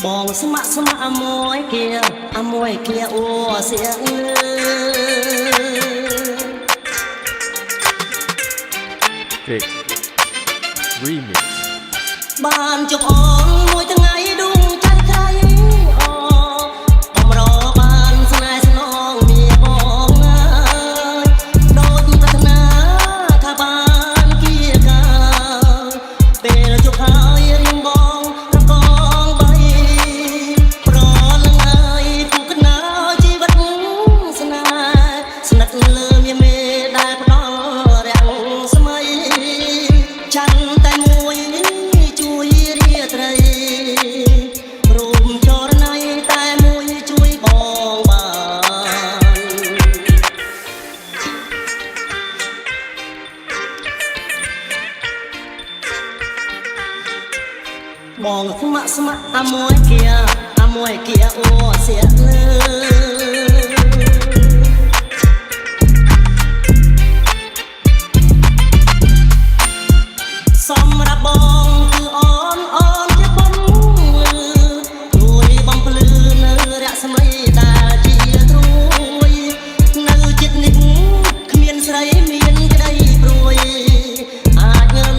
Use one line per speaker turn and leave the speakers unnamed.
បងស្ម័គ្រស្ម័គ្រមួយkiaអូសៀង
Vic Remix
បានជប់អងមួយថ្ងៃដួងច័ន្ទក្រៃអូបំរបានស្នេហ៍ស្នងមានបងអើយដូចប្រាថ្នាថាបានគៀកាពេលជប់ហើយរៀងបងរកងបីប្រលឹងអើយពុកណាជីវិតស្នេហ៍ស្និទ្ធលើមានមេដែលផ្ដល់រាំងស្មៃច័ន្ទតែមួយជួយរាត្រីរូបចរណៃតែមួយជួយបងបងស្ម័គ្រស្ម័គ្រមួយkiaអូសៀកលើ